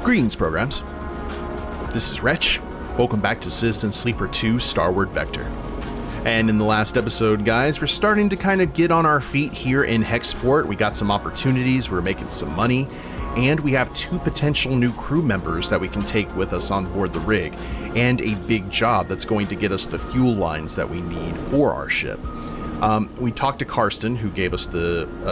Greetings, programs. This is Wretch. Welcome back to Citizen Sleeper 2 Starward Vector. And in the last episode, guys, we're starting to kind of get on our feet here in Hexport. We got some opportunities, we're making some money, and we have 2 potential new crew members that we can take with us on board the rig, and a big job that's going to get us the fuel lines that we need for our ship. We talked to Karsten, who gave us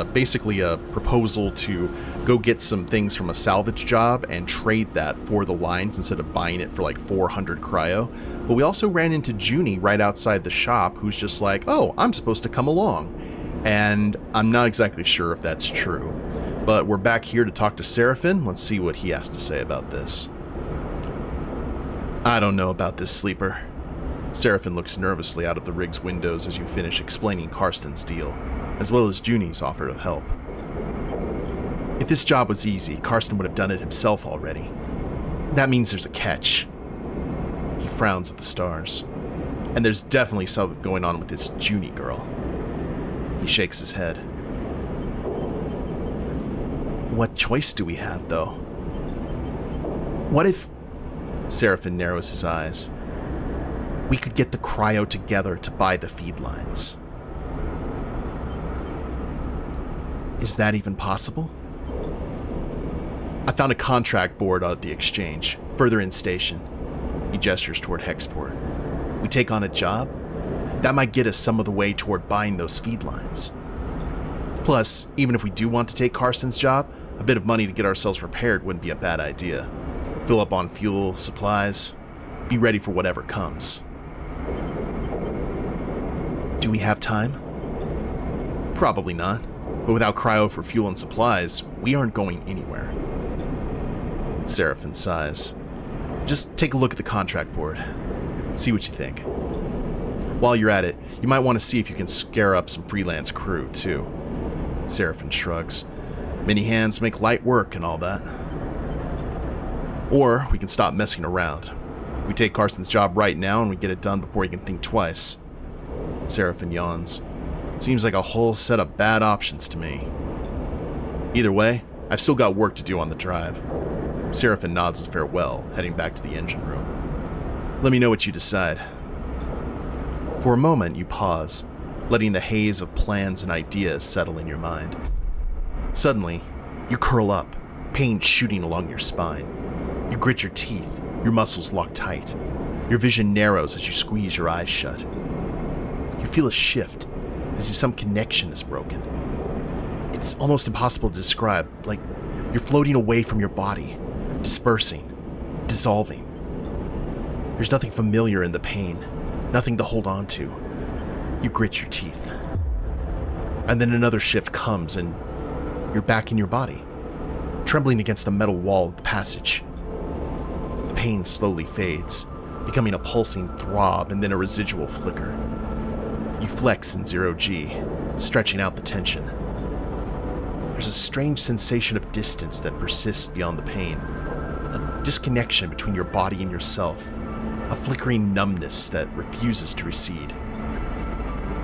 basically a proposal to go get some things from a salvage job and trade that for the lines instead of buying it for like 400 cryo. But we also ran into Junie right outside the shop, who's just like, oh, I'm supposed to come along. And I'm not exactly sure if that's true. But we're back here to talk to Serafin. Let's see what he has to say about this. I don't know about this, Sleeper. Serafin looks nervously out of the rig's windows as you finish explaining Karsten's deal, as well as Junie's offer of help. If this job was easy, Karsten would have done it himself already. That means there's a catch. He frowns at the stars. And there's definitely something going on with this Junie girl. He shakes his head. What choice do we have, though? What if... Serafin narrows his eyes. We could get the cryo together to buy the feed lines. Is that even possible? I found a contract board at the exchange, further in station. He gestures toward Hexport. We take on a job? That might get us some of the way toward buying those feed lines. Plus, even if we do want to take Karsten's job, a bit of money to get ourselves prepared wouldn't be a bad idea. Fill up on fuel, supplies, be ready for whatever comes. Do we have time? Probably not, but without cryo for fuel and supplies, we aren't going anywhere. Serafin sighs. Just take a look at the contract board. See what you think. While you're at it, you might want to see if you can scare up some freelance crew, too. Serafin shrugs. Many hands make light work and all that. Or we can stop messing around. We take Karsten's job right now and we get it done before he can think twice. Serafin yawns. Seems like a whole set of bad options to me. Either way, I've still got work to do on the drive. Serafin nods as farewell, heading back to the engine room. Let me know what you decide. For a moment, you pause, letting the haze of plans and ideas settle in your mind. Suddenly, you curl up, pain shooting along your spine. You grit your teeth, your muscles lock tight. Your vision narrows as you squeeze your eyes shut. You feel a shift, as if some connection is broken. It's almost impossible to describe, like you're floating away from your body, dispersing, dissolving. There's nothing familiar in the pain, nothing to hold on to. You grit your teeth. And then another shift comes and you're back in your body, trembling against the metal wall of the passage. The pain slowly fades, becoming a pulsing throb and then a residual flicker. You flex in 0G, stretching out the tension. There's a strange sensation of distance that persists beyond the pain. A disconnection between your body and yourself. A flickering numbness that refuses to recede.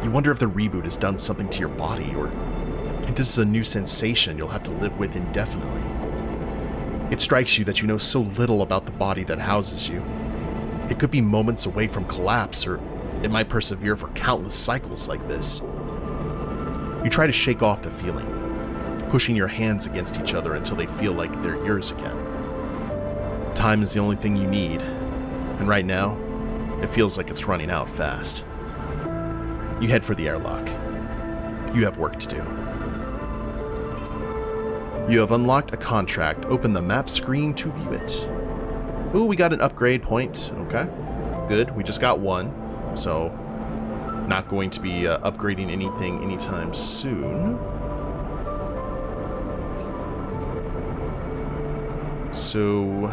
You wonder if the reboot has done something to your body, or if this is a new sensation you'll have to live with indefinitely. It strikes you that you know so little about the body that houses you. It could be moments away from collapse, or it might persevere for countless cycles like this. You try to shake off the feeling, pushing your hands against each other until they feel like they're yours again. Time is the only thing you need, and right now, it feels like it's running out fast. You head for the airlock. You have work to do. You have unlocked a contract. Open the map screen to view it. Ooh, we got an upgrade point. Okay, good. We just got one. So, not going to be upgrading anything anytime soon. So,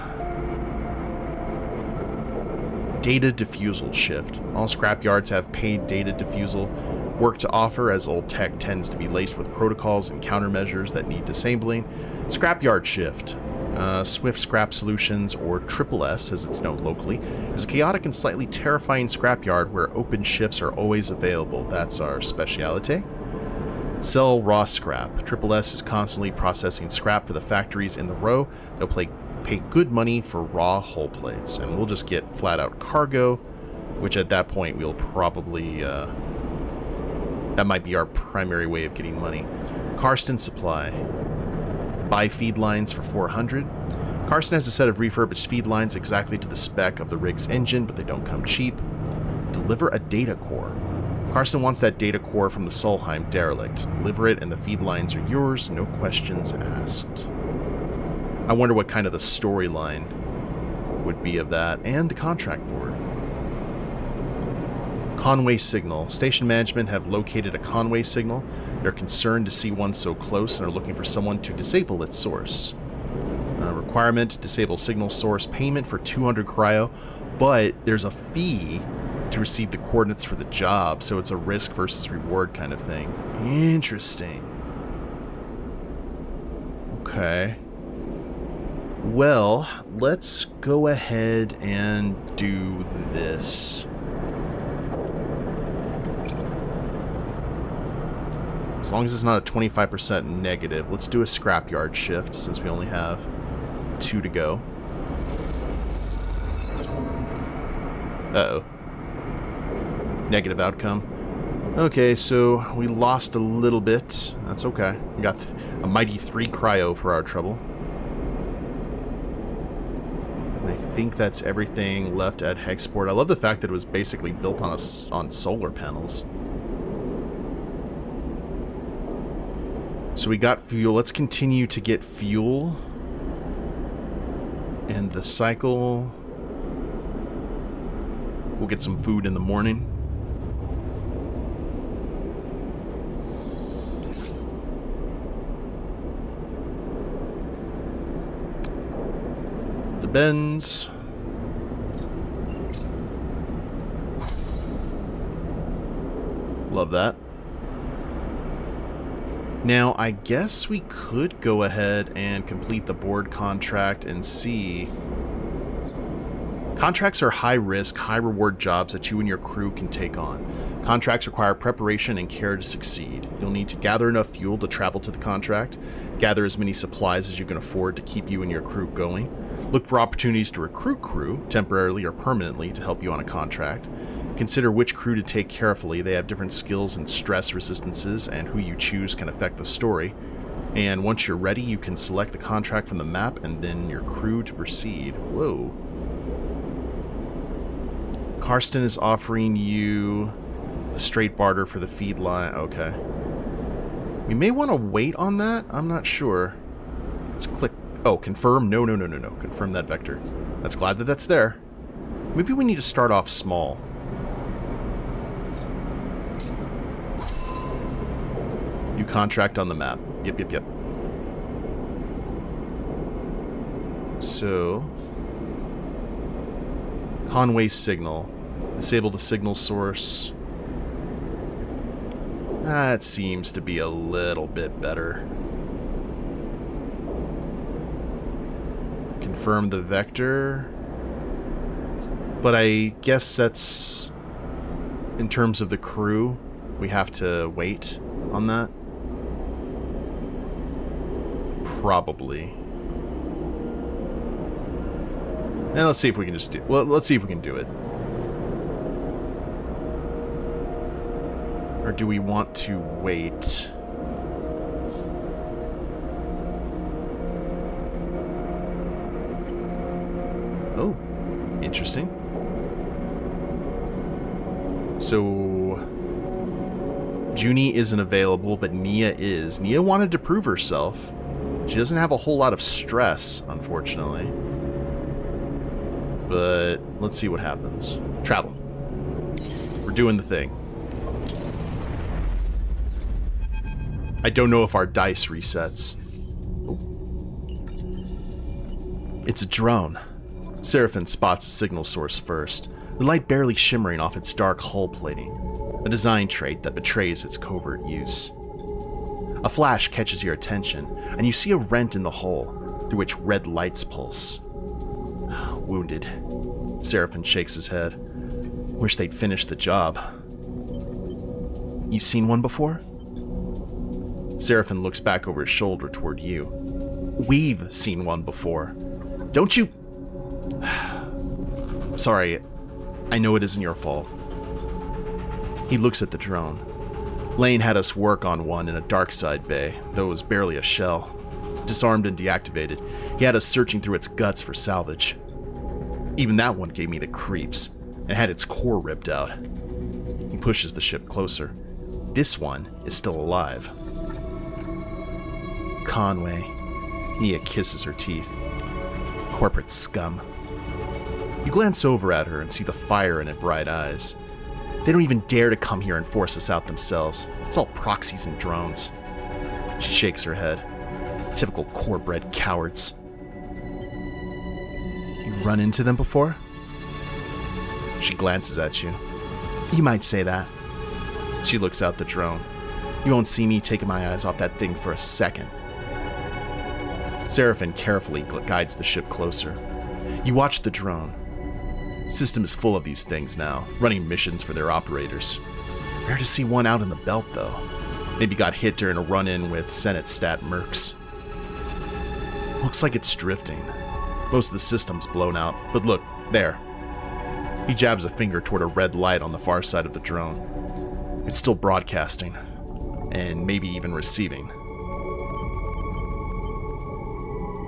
data diffusal shift. All scrapyards have paid data diffusal work to offer, as old tech tends to be laced with protocols and countermeasures that need disabling. Scrapyard shift. Swift Scrap Solutions, or SSS as it's known locally, is a chaotic and slightly terrifying scrapyard where open shifts are always available. That's our speciality. Sell raw scrap. SSS is constantly processing scrap for the factories in the row. They'll pay good money for raw hull plates, and we'll just get flat-out cargo, which at that point we'll probably... that might be our primary way of getting money. Karsten Supply. Buy feed lines for 400. Karsten has a set of refurbished feed lines exactly to the spec of the rig's engine, but they don't come cheap. Deliver a data core. Karsten wants that data core from the Solheim derelict. Deliver it and the feed lines are yours, no questions asked. I wonder what kind of the storyline would be of that, and the contract board. Conway signal. Station management have located a Conway signal. They're concerned to see one so close and are looking for someone to disable its source. Requirement, disable signal source, payment for 200 cryo, but there's a fee to receive the coordinates for the job, so it's a risk versus reward kind of thing. Interesting. Okay. Well, let's go ahead and do this. As long as it's not a 25% negative, let's do a scrapyard shift since we only have 2 to go. Uh-oh. Negative outcome. Okay, so we lost a little bit. That's okay. We got a mighty 3 cryo for our trouble. And I think that's everything left at Hexport. I love the fact that it was basically built on on solar panels. So we got fuel. Let's continue to get fuel. And the cycle. We'll get some food in the morning. The bends. Love that. Now, I guess we could go ahead and complete the board contract and see. Contracts are high-risk, high-reward jobs that you and your crew can take on. Contracts require preparation and care to succeed. You'll need to gather enough fuel to travel to the contract, gather as many supplies as you can afford to keep you and your crew going, look for opportunities to recruit crew, temporarily or permanently, to help you on a contract. Consider which crew to take carefully. They have different skills and stress resistances, and who you choose can affect the story. And once you're ready, you can select the contract from the map and then your crew to proceed. Whoa. Karsten is offering you a straight barter for the feed line. Okay. We may want to wait on that. I'm not sure. Let's click. Oh, confirm. No. Confirm that vector. That's glad that that's there. Maybe we need to start off small. New contract on the map. Yep. So, Conway signal. Disable the signal source. That seems to be a little bit better. Confirm the vector. But I guess that's, in terms of the crew, we have to wait on that. Probably. And let's see if we can just do. Well, let's see if we can do it. Or do we want to wait? Oh, interesting. So Junie isn't available, but Nia is. Nia wanted to prove herself. She doesn't have a whole lot of stress, unfortunately. But let's see what happens. Travel. We're doing the thing. I don't know if our dice resets. It's a drone. Serafin spots the signal source first, the light barely shimmering off its dark hull plating, a design trait that betrays its covert use. A flash catches your attention, and you see a rent in the hull, through which red lights pulse. Wounded. Serafin shakes his head. Wish they'd finished the job. You've seen one before? Serafin looks back over his shoulder toward you. We've seen one before. Don't you... Sorry, I know it isn't your fault. He looks at the drone. Lane had us work on one in a dark side bay, though it was barely a shell. Disarmed and deactivated, he had us searching through its guts for salvage. Even that one gave me the creeps, and had its core ripped out. He pushes the ship closer. This one is still alive. Conway. Nia kisses her teeth. Corporate scum. You glance over at her and see the fire in her bright eyes. They don't even dare to come here and force us out themselves. It's all proxies and drones. She shakes her head. Typical core-bred cowards. You run into them before? She glances at you. You might say that. She looks out the drone. You won't see me taking my eyes off that thing for a second. Serafin carefully guides the ship closer. You watch the drone. System is full of these things now, running missions for their operators. Rare to see one out in the belt, though. Maybe got hit during a run-in with Senate stat mercs. Looks like it's drifting. Most of the system's blown out, but look, there. He jabs a finger toward a red light on the far side of the drone. It's still broadcasting, and maybe even receiving.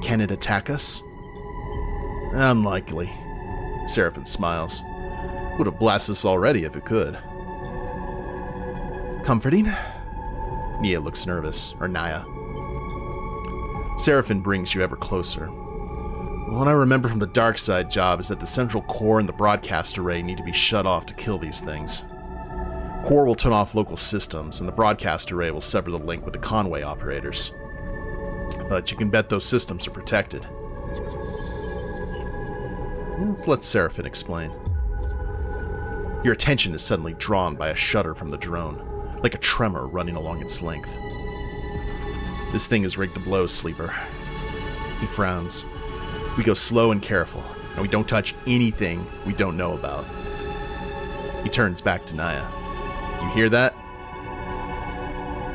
Can it attack us? Unlikely. Serafin smiles. Would have blasted us already if it could. Comforting? Nia looks nervous, or Naya. Serafin brings you ever closer. What I remember from the dark side job is that the central core and the broadcast array need to be shut off to kill these things. Core will turn off local systems, and the broadcast array will sever the link with the Conway operators. But you can bet those systems are protected. Let's let Serafin explain. Your attention is suddenly drawn by a shudder from the drone, like a tremor running along its length. This thing is rigged to blow, Sleeper. He frowns. We go slow and careful, and we don't touch anything we don't know about. He turns back to Naya. You hear that?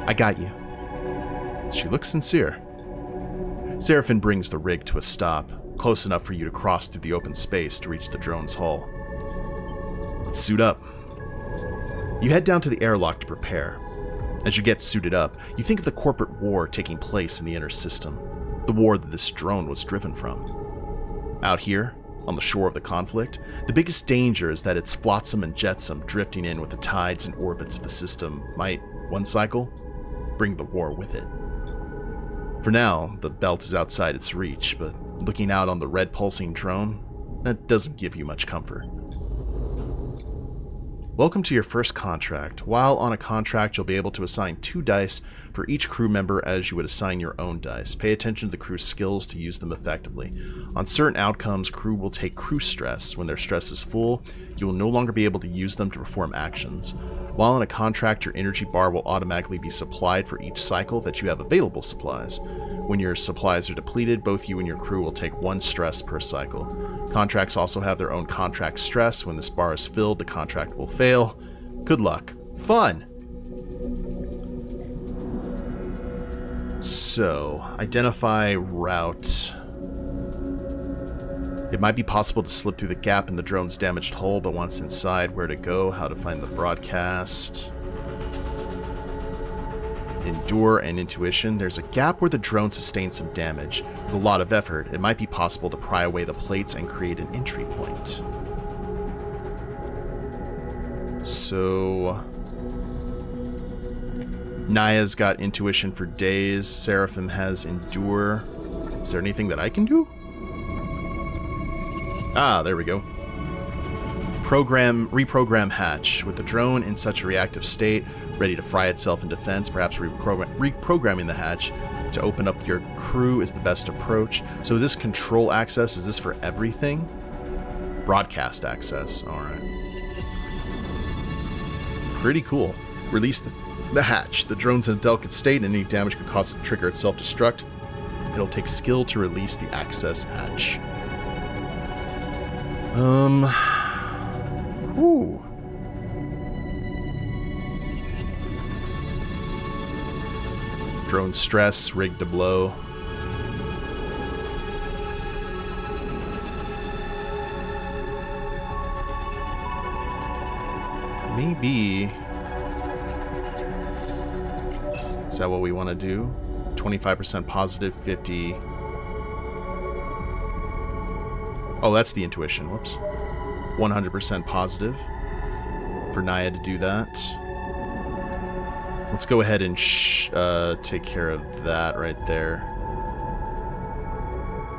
I got you. She looks sincere. Serafin brings the rig to a stop, close enough for you to cross through the open space to reach the drone's hull. Let's suit up. You head down to the airlock to prepare. As you get suited up, you think of the corporate war taking place in the inner system, the war that this drone was driven from. Out here, on the shore of the conflict, the biggest danger is that its flotsam and jetsam drifting in with the tides and orbits of the system might, one cycle, bring the war with it. For now, the belt is outside its reach, but looking out on the red pulsing drone, that doesn't give you much comfort. Welcome to your first contract. While on a contract, you'll be able to assign 2 dice for each crew member as you would assign your own dice. Pay attention to the crew's skills to use them effectively. On certain outcomes, crew will take crew stress. When their stress is full, you will no longer be able to use them to perform actions. While on a contract, your energy bar will automatically be supplied for each cycle that you have available supplies. When your supplies are depleted, both you and your crew will take 1 stress per cycle. Contracts also have their own contract stress. When this bar is filled, the contract will fail. Good luck. Fun! So, identify route. It might be possible to slip through the gap in the drone's damaged hull, but once inside, where to go, how to find the broadcast. Endure and intuition. There's a gap where the drone sustained some damage. With a lot of effort, it might be possible to pry away the plates and create an entry point. So... Naya's got intuition for days. Serafin has endure. Is there anything that I can do? Ah, there we go. Reprogram hatch. With the drone in such a reactive state, ready to fry itself in defense, perhaps reprogramming the hatch to open up your crew is the best approach. So this control access, is this for everything? Broadcast access, alright. Pretty cool. Release the hatch. The drone's in a delicate state and any damage could cause it to trigger its self-destruct. It'll take skill to release the access hatch. Ooh. Drone stress, rigged to blow. Maybe... Is that what we want to do? 25% positive, 50... Oh, that's the intuition. Whoops. 100% positive for Naya to do that. Let's go ahead and take care of that right there.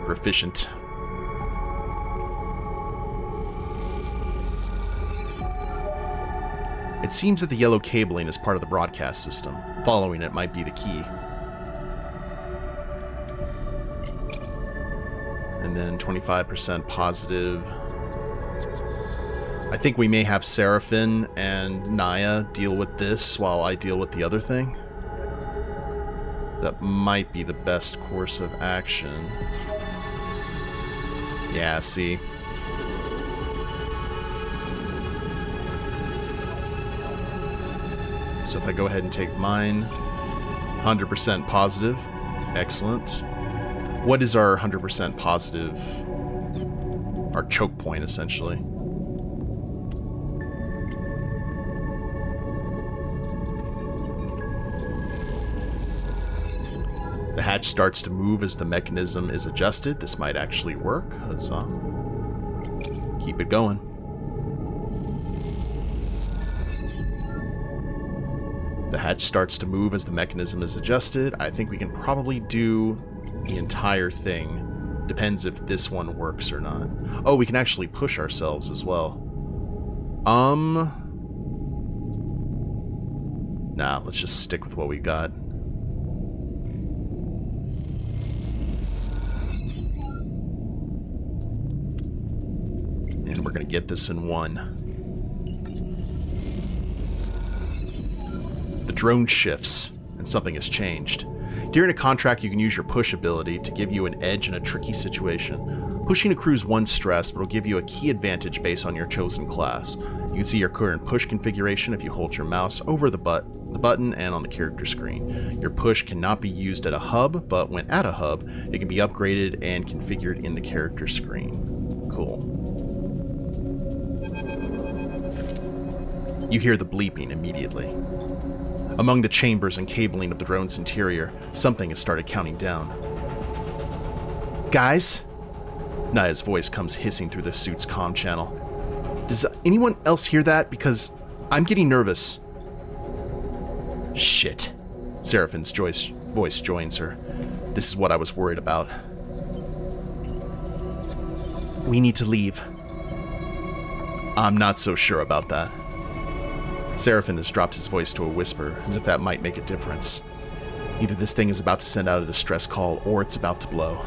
Proficient. It seems that the yellow cabling is part of the broadcast system. Following it might be the key. And then 25% positive. I think we may have Serafin and Naya deal with this while I deal with the other thing. That might be the best course of action. Yeah, see. So if I go ahead and take mine, 100% positive. Excellent. What is our 100% positive? Our choke point, essentially. The hatch starts to move as the mechanism is adjusted. This might actually work. Huzzah. Keep it going. The hatch starts to move as the mechanism is adjusted. I think we can probably do the entire thing. Depends if this one works or not. Oh, we can actually push ourselves as well. Nah, let's just stick with what we got. And we're gonna get this in one. The drone shifts, and something has changed. During a contract, you can use your push ability to give you an edge in a tricky situation. Pushing accrues 1 stress, but will give you a key advantage based on your chosen class. You can see your current push configuration if you hold your mouse over the button and on the character screen. Your push cannot be used at a hub, but when at a hub, it can be upgraded and configured in the character screen. Cool. You hear the bleeping immediately. Among the chambers and cabling of the drone's interior, something has started counting down. Guys? Naya's voice comes hissing through the suit's comm channel. Does anyone else hear that? Because I'm getting nervous. Shit. Serafin's voice joins her. This is what I was worried about. We need to leave. I'm not so sure about that. Serafin has dropped his voice to a whisper, as if that might make a difference. Either this thing is about to send out a distress call, or it's about to blow.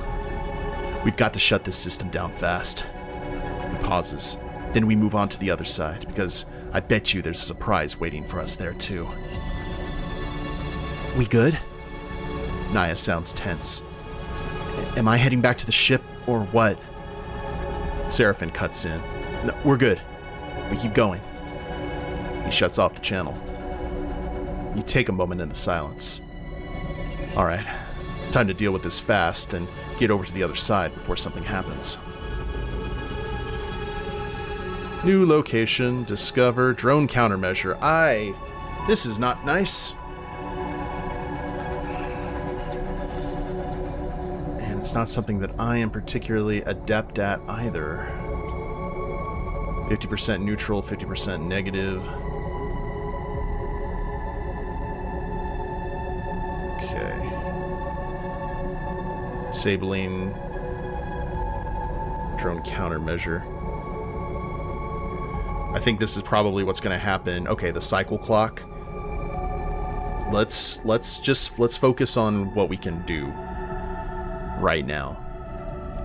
We've got to shut this system down fast. He pauses. Then we move on to the other side, because I bet you there's a surprise waiting for us there too. We good? Naya sounds tense. Am I heading back to the ship, or what? Serafin cuts in. No, we're good. We keep going. He shuts off the channel. You take a moment in the silence. Alright, time to deal with this fast, then get over to the other side before something happens. New location, discover, drone countermeasure. This is not nice. And it's not something that I am particularly adept at either. 50% neutral, 50% negative. Okay. Disabling drone countermeasure. I think this is probably what's going to happen. Okay, the cycle clock. Let's focus on what we can do right now.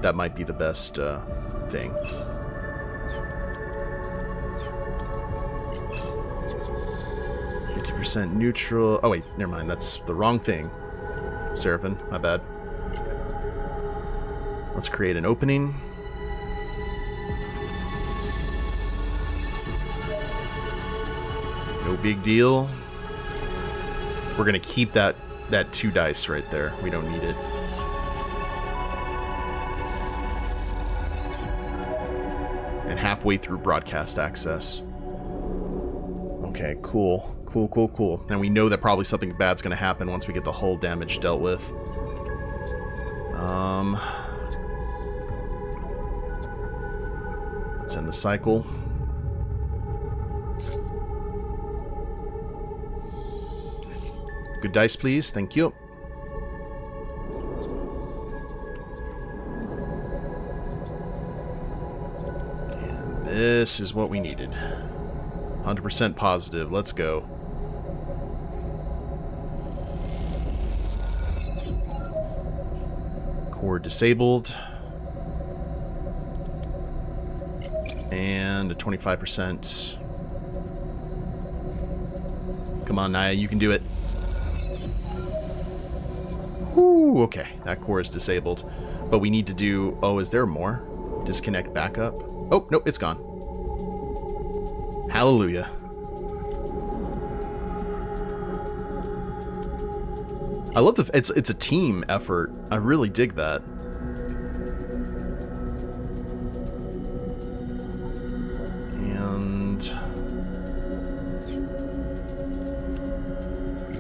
That might be the best thing. % neutral. Oh wait, never mind. That's the wrong thing. Serafin, my bad. Let's create an opening. No big deal. We're gonna keep that 2 dice right there. We don't need it. And halfway through broadcast access. Okay, cool. Cool. And we know that probably something bad's gonna happen once we get the hull damage dealt with. Let's end the cycle. Good dice, please. Thank you. And this is what we needed. 100% positive. Let's go. Core disabled. And a 25%. Come on, Naya, you can do it. Whew, okay, that core is disabled. But we need to do... Oh, is there more? Disconnect backup. Oh, nope, it's gone. Hallelujah. I love the... It's a team effort. I really dig that.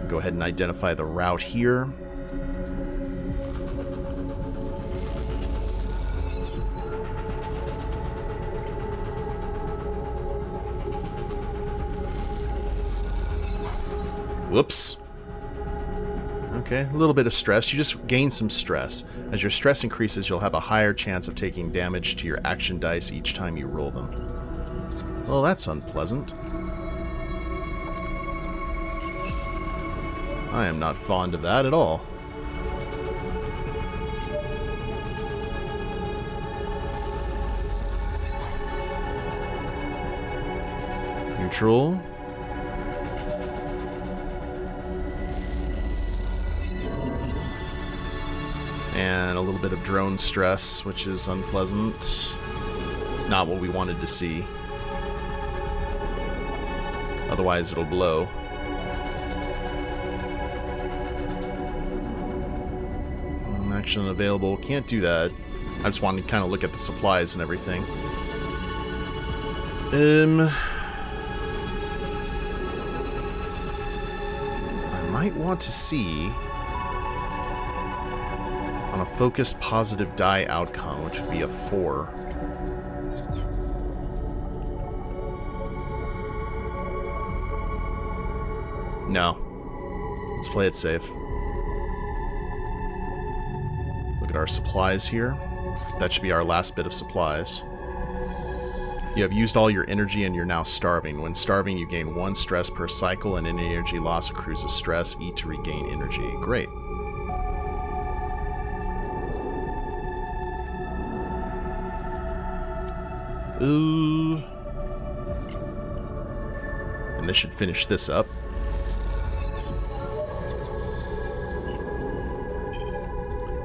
Go ahead and identify the route here. Whoops. Okay, a little bit of stress. You just gain some stress. As your stress increases, you'll have a higher chance of taking damage to your action dice each time you roll them. Well, that's unpleasant. I am not fond of that at all. Neutral. And a little bit of drone stress, which is unpleasant. Not what we wanted to see. Otherwise it'll blow. Action available. Can't do that. I just wanted to kind of look at the supplies and everything. I might want to see on a focused positive die outcome, which would be a 4. No. Let's play it safe. Look at our supplies here. That should be our last bit of supplies. You have used all your energy and you're now starving. When starving, you gain 1 stress per cycle, and any energy loss accrues as stress. Eat to regain energy. Great. Ooh. And this should finish this up.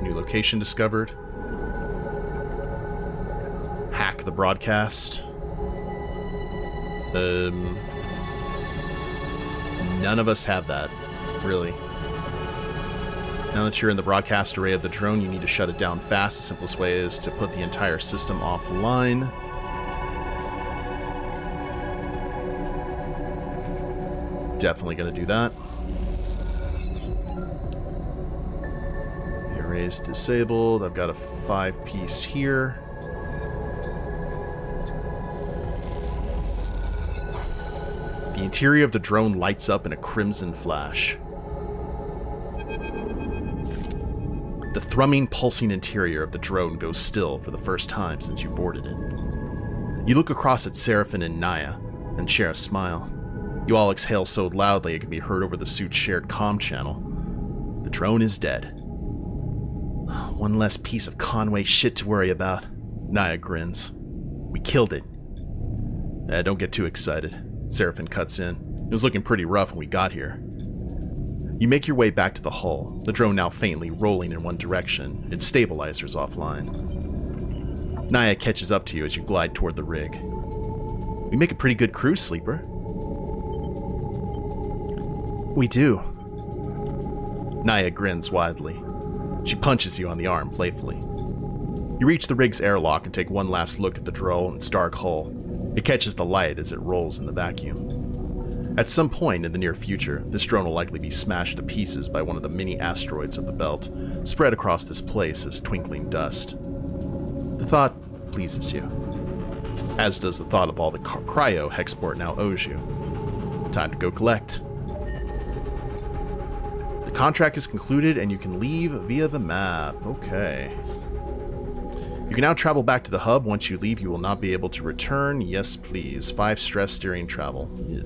New location discovered. Hack the broadcast. None of us have that, really. Now that you're in the broadcast array of the drone, you need to shut it down fast. The simplest way is to put the entire system offline. Definitely going to do that. The array is disabled. I've got a 5-piece here. The interior of the drone lights up in a crimson flash. The thrumming, pulsing interior of the drone goes still for the first time since you boarded it. You look across at Serafin and Naya and share a smile. You all exhale so loudly it can be heard over the suit's shared comm channel. The drone is dead. One less piece of Conway shit to worry about. Naya grins. We killed it. Don't get too excited. Serafin cuts in. It was looking pretty rough when we got here. You make your way back to the hull, the drone now faintly rolling in one direction, its stabilizers offline. Naya catches up to you as you glide toward the rig. We make a pretty good crew, Sleeper. We do. Naya grins widely. She punches you on the arm playfully. You reach the rig's airlock and take one last look at the drone's dark hull. It catches the light as it rolls in the vacuum. At some point in the near future, this drone will likely be smashed to pieces by one of the mini asteroids of the belt, spread across this place as twinkling dust. The thought pleases you, as does the thought of all the cryo Hexport now owes you. Time to go collect. The contract is concluded and you can leave via the map. Okay. You can now travel back to the hub. Once you leave, you will not be able to return. Yes, please. 5 stress during travel. Yeah.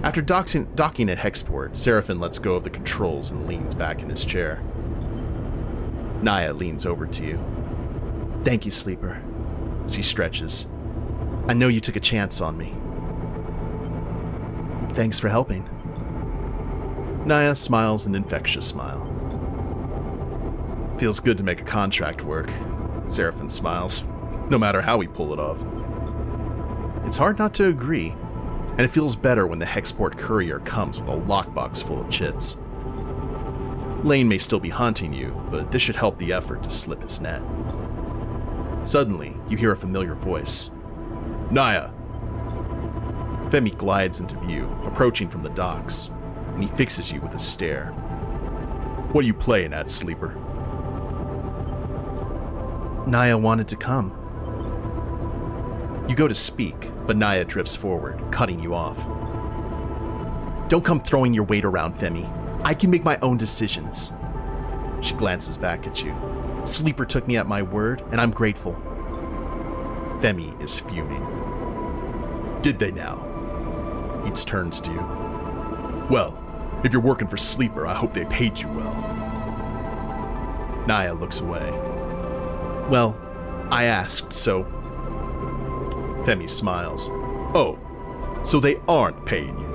After docking at Hexport, Serafin lets go of the controls and leans back in his chair. Naya leans over to you. Thank you, Sleeper. She stretches. I know you took a chance on me. Thanks for helping. Naya smiles an infectious smile. Feels good to make a contract work. Serafin smiles, no matter how we pull it off. It's hard not to agree, and it feels better when the Hexport courier comes with a lockbox full of chits. Lane may still be hunting you, but this should help the effort to slip his net. Suddenly, you hear a familiar voice. Naya! Femi glides into view, approaching from the docks, and he fixes you with a stare. What are you playing at, Sleeper? Naya wanted to come. You go to speak, but Naya drifts forward, cutting you off. Don't come throwing your weight around, Femi. I can make my own decisions. She glances back at you. Sleeper took me at my word, and I'm grateful. Femi is fuming. Did they now? He turns to you. Well, if you're working for Sleeper, I hope they paid you well. Naya looks away. Well, I asked, so... Femi smiles. Oh, so they aren't paying you.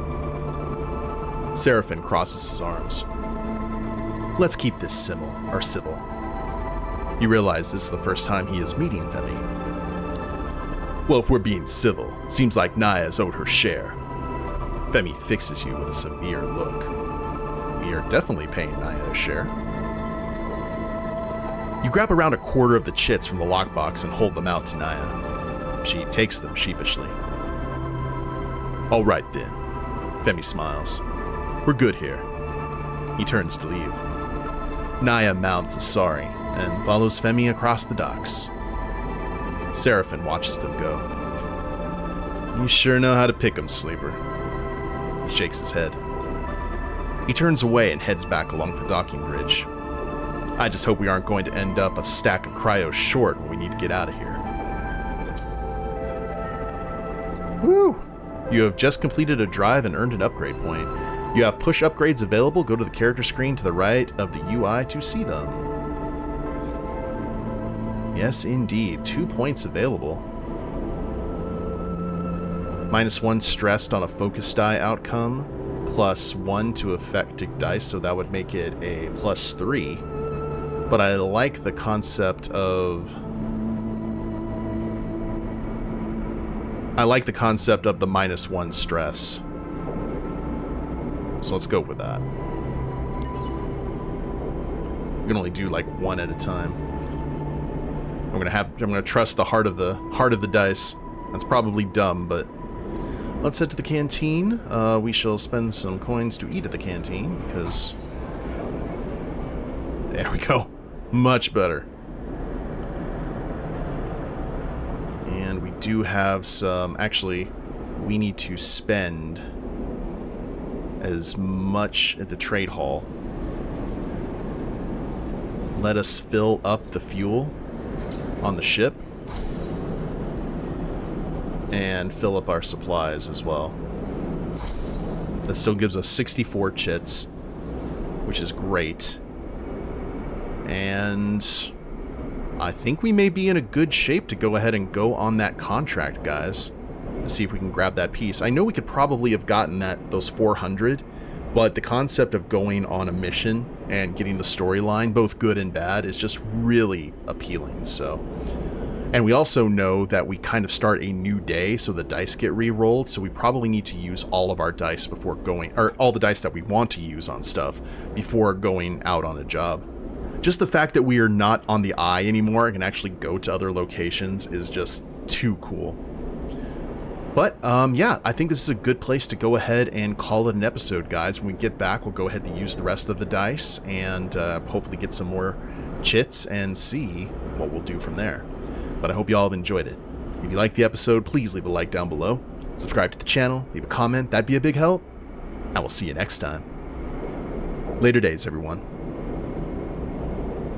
Serafin crosses his arms. Let's keep this civil. You realize this is the first time he is meeting Femi. Well, if we're being civil, seems like Naya's owed her share. Femi fixes you with a severe look. We are definitely paying Naya a share. You grab around a quarter of the chits from the lockbox and hold them out to Naya. She takes them sheepishly. All right then, Femi smiles. We're good here. He turns to leave. Naya mouths a sorry and follows Femi across the docks. Serafin watches them go. You sure know how to pick 'em, Sleeper. He shakes his head. He turns away and heads back along the docking bridge. I just hope we aren't going to end up a stack of cryo short when we need to get out of here. Woo! You have just completed a drive and earned an upgrade point. You have push upgrades available. Go to the character screen to the right of the UI to see them. Yes, indeed. 2 points available. -1 stressed on a focus die outcome, +1 to affected dice, so that would make it a +3. But I like the concept of... the -1 stress. So let's go with that. We can only do like one at a time. I'm gonna trust the heart of the dice. That's probably dumb, but let's head to the canteen. We shall spend some coins to eat at the canteen because there we go. Much better. And we do have some, actually, we need to spend as much at the trade hall. Let us fill up the fuel on the ship and fill up our supplies as well. That still gives us 64 chits, which is great. And I think we may be in a good shape to go ahead and go on that contract, guys. Let's see if we can grab that piece. I know we could probably have gotten those 400, but the concept of going on a mission and getting the storyline, both good and bad, is just really appealing. So, and we also know that we kind of start a new day, so the dice get re-rolled, so we probably need to use all of our dice before going, or all the dice that we want to use on stuff before going out on a job. Just the fact that we are not on the eye anymore and can actually go to other locations is just too cool. But, yeah, I think this is a good place to go ahead and call it an episode, guys. When we get back, we'll go ahead and use the rest of the dice and hopefully get some more chits and see what we'll do from there. But I hope you all have enjoyed it. If you liked the episode, please leave a like down below. Subscribe to the channel, leave a comment, that'd be a big help. I will see you next time. Later days, everyone.